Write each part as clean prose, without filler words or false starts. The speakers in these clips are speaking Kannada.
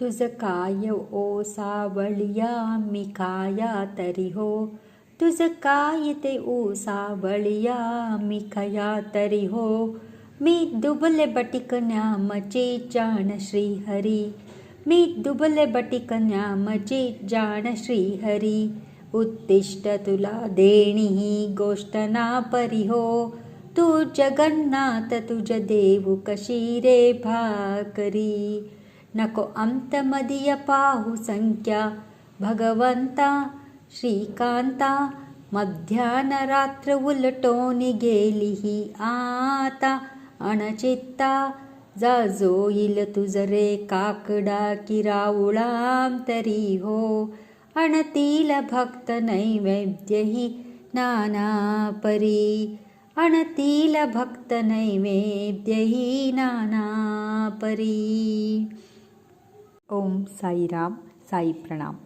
तुझ काय ओ सावळिया मी काया तरी हो. तुझ काय ते ओ सावळिया मी खया तरी हो. मी दुबले बटिक न्यामचे जाण श्रीहरी. मी दुबले बटिक न्यामचे जाण श्रीहरी. उत्तिष्ठ तुला देणी ही गोष्ट ना परी हो. तू जगन्नाथ तुझ देऊ कशी रे भाकरी. नको अंत मदिय पाहू संख्या भगवंता श्रीकांता. मध्यान रात्र उलटोनी गेली ही आता अणचित्ता. जा जोईल तुझ रे काकडा किराऊळाम तरी हो. अणतील भक्त नैवेद्य ही नाना परी. अणतील भक्त नैवेद्य ही नाना परी. ಓಂ ಸಾಯಿರಾಮ್ ಸಾಯಿ ಪ್ರಣಾಮ್.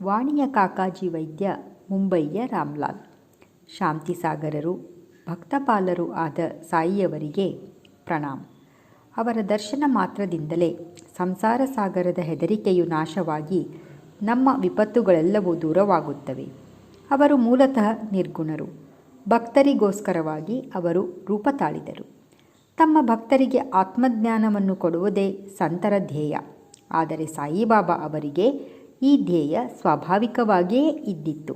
ವಾಣಿಯ ಕಾಕಾಜಿ ವೈದ್ಯ ಮುಂಬಯಿಯ ರಾಮ್ಲಾಲ್. ಶಾಂತಿಸಾಗರರು ಭಕ್ತಪಾಲರೂ ಆದ ಸಾಯಿಯವರಿಗೆ ಪ್ರಣಾಮ್. ಅವರ ದರ್ಶನ ಮಾತ್ರದಿಂದಲೇ ಸಂಸಾರ ಸಾಗರದ ಹೆದರಿಕೆಯು ನಾಶವಾಗಿ ನಮ್ಮ ವಿಪತ್ತುಗಳೆಲ್ಲವೂ ದೂರವಾಗುತ್ತವೆ. ಅವರು ಮೂಲತಃ ನಿರ್ಗುಣರು. ಭಕ್ತರಿಗೋಸ್ಕರವಾಗಿ ಅವರು ರೂಪ ತಾಳಿದರು. ತಮ್ಮ ಭಕ್ತರಿಗೆ ಆತ್ಮಜ್ಞಾನವನ್ನು ಕೊಡುವುದೇ ಸಂತರ ಧ್ಯೇಯ. ಆದರೆ ಸಾಯಿಬಾಬಾ ಅವರಿಗೆ ಈ ಧ್ಯೇಯ ಸ್ವಾಭಾವಿಕವಾಗಿಯೇ ಇದ್ದಿತ್ತು.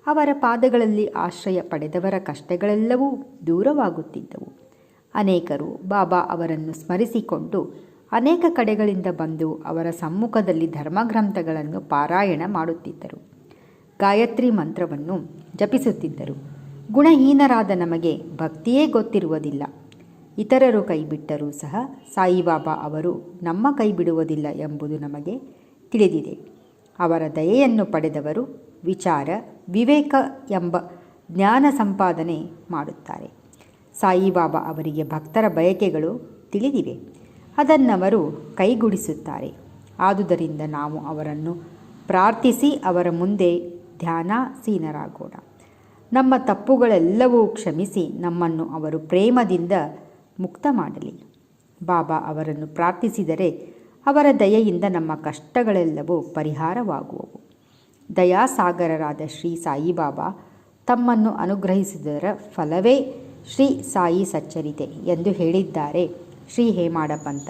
ಅವರ ಪಾದಗಳಲ್ಲಿ ಆಶ್ರಯ ಪಡೆದವರ ಕಷ್ಟಗಳೆಲ್ಲವೂ ದೂರವಾಗುತ್ತಿದ್ದವು. ಅನೇಕರು ಬಾಬಾ ಅವರನ್ನು ಸ್ಮರಿಸಿಕೊಂಡು ಅನೇಕ ಕಡೆಗಳಿಂದ ಬಂದು ಅವರ ಸಮ್ಮುಖದಲ್ಲಿ ಧರ್ಮಗ್ರಂಥಗಳನ್ನು ಪಾರಾಯಣ ಮಾಡುತ್ತಿದ್ದರು. ಗಾಯತ್ರಿ ಮಂತ್ರವನ್ನು ಜಪಿಸುತ್ತಿದ್ದರು. ಗುಣಹೀನರಾದ ನಮಗೆ ಭಕ್ತಿಯೇ ಗೊತ್ತಿರುವುದಿಲ್ಲ. ಇತರರು ಕೈಬಿಟ್ಟರೂ ಸಹ ಸಾಯಿಬಾಬಾ ಅವರು ನಮ್ಮ ಕೈ ಬಿಡುವುದಿಲ್ಲ ಎಂಬುದು ನಮಗೆ ತಿಳಿದಿದೆ. ಅವರ ದಯೆಯನ್ನು ಪಡೆದವರು ವಿಚಾರ ವಿವೇಕ ಎಂಬ ಜ್ಞಾನ ಸಂಪಾದನೆ ಮಾಡುತ್ತಾರೆ. ಸಾಯಿಬಾಬಾ ಅವರಿಗೆ ಭಕ್ತರ ಬಯಕೆಗಳು ತಿಳಿದಿವೆ. ಅದನ್ನವರು ಕೈಗೂಡಿಸುತ್ತಾರೆ. ಆದುದರಿಂದ ನಾವು ಅವರನ್ನು ಪ್ರಾರ್ಥಿಸಿ ಅವರ ಮುಂದೆ ಧ್ಯಾನಾಸೀನರಾಗೋಣ. ನಮ್ಮ ತಪ್ಪುಗಳೆಲ್ಲವೂ ಕ್ಷಮಿಸಿ ನಮ್ಮನ್ನು ಅವರು ಪ್ರೇಮದಿಂದ ಮುಕ್ತ ಮಾಡಲಿ. ಬಾಬಾ ಅವರನ್ನು ಪ್ರಾರ್ಥಿಸಿದರೆ ಅವರ ದಯೆಯಿಂದ ನಮ್ಮ ಕಷ್ಟಗಳೆಲ್ಲವೂ ಪರಿಹಾರವಾಗುವವು. ದಯಾಸಾಗರರಾದ ಶ್ರೀ ಸಾಯಿಬಾಬಾ ತಮ್ಮನ್ನು ಅನುಗ್ರಹಿಸಿದರ ಫಲವೇ ಶ್ರೀ ಸಾಯಿ ಸಚ್ಚರಿತೆ ಎಂದು ಹೇಳಿದ್ದಾರೆ ಶ್ರೀ ಹೇಮಾಡ ಪಂತ.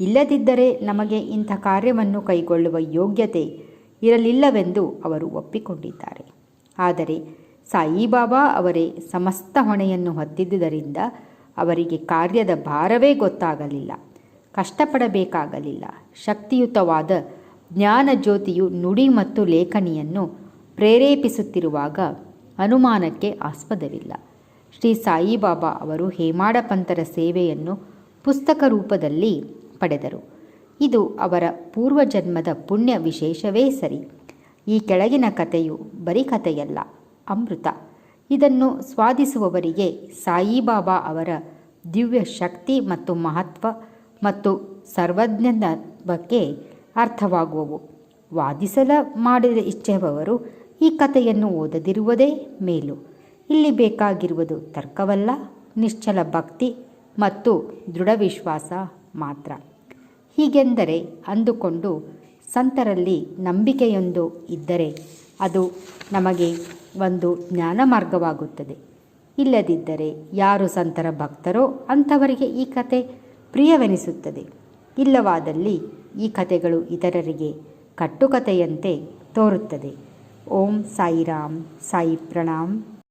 ಇಲ್ಲದಿದ್ದರೆ ನಮಗೆ ಇಂಥ ಕಾರ್ಯವನ್ನು ಕೈಗೊಳ್ಳುವ ಯೋಗ್ಯತೆ ಇರಲಿಲ್ಲವೆಂದು ಅವರು ಒಪ್ಪಿಕೊಂಡಿದ್ದಾರೆ. ಆದರೆ ಸಾಯಿಬಾಬಾ ಅವರೇ ಸಮಸ್ತ ಹೊಣೆಯನ್ನು ಹೊತ್ತಿದ್ದುದರಿಂದ ಅವರಿಗೆ ಕಾರ್ಯದ ಭಾರವೇ ಗೊತ್ತಾಗಲಿಲ್ಲ. ಕಷ್ಟಪಡಬೇಕಾಗಲಿಲ್ಲ. ಶಕ್ತಿಯುತವಾದ ಜ್ಞಾನ ಜ್ಯೋತಿಯು ನುಡಿ ಮತ್ತು ಲೇಖನಿಯನ್ನು ಪ್ರೇರೇಪಿಸುತ್ತಿರುವಾಗ ಅನುಮಾನಕ್ಕೆ ಆಸ್ಪದವಿಲ್ಲ. ಶ್ರೀ ಸಾಯಿಬಾಬಾ ಅವರು ಹೇಮಾಡ ಪಂತರ ಸೇವೆಯನ್ನು ಪುಸ್ತಕ ರೂಪದಲ್ಲಿ ಪಡೆದರು. ಇದು ಅವರ ಪೂರ್ವಜನ್ಮದ ಪುಣ್ಯ ವಿಶೇಷವೇ ಸರಿ. ಈ ಕೆಳಗಿನ ಕಥೆಯು ಬರೀ ಕಥೆಯಲ್ಲ, ಅಮೃತ. ಇದನ್ನು ಸ್ವಾದಿಸುವವರಿಗೆ ಸಾಯಿಬಾಬಾ ಅವರ ದಿವ್ಯ ಶಕ್ತಿ ಮತ್ತು ಮಹತ್ವ ಮತ್ತು ಸರ್ವಜ್ಞದ ಬಗ್ಗೆ ಅರ್ಥವಾಗುವವು. ವಾದಿಸಲ ಮಾಡಿದ ಇಚ್ಛೆಯವರು ಈ ಕಥೆಯನ್ನು ಓದದಿರುವುದೇ ಮೇಲು. ಇಲ್ಲಿ ಬೇಕಾಗಿರುವುದು ತರ್ಕವಲ್ಲ, ನಿಶ್ಚಲ ಭಕ್ತಿ ಮತ್ತು ದೃಢ ವಿಶ್ವಾಸ ಮಾತ್ರ. ಹೀಗೆಂದರೆ ಅಂದುಕೊಂಡು ಸಂತರಲ್ಲಿ ನಂಬಿಕೆಯೊಂದು ಇದ್ದರೆ ಅದು ನಮಗೆ ಒಂದು ಜ್ಞಾನ ಮಾರ್ಗವಾಗುತ್ತದೆ. ಇಲ್ಲದಿದ್ದರೆ ಯಾರು ಸಂತರ ಭಕ್ತರೋ ಅಂಥವರಿಗೆ ಈ ಕತೆ ಪ್ರಿಯವೆನಿಸುತ್ತದೆ. ಇಲ್ಲವಾದಲ್ಲಿ ಈ ಕಥೆಗಳು ಇತರರಿಗೆ ಕಟ್ಟುಕತೆಯಂತೆ ತೋರುತ್ತದೆ. ಓಂ ಸಾಯಿರಾಮ್ ಸಾಯಿ ಪ್ರಣಾಮ್.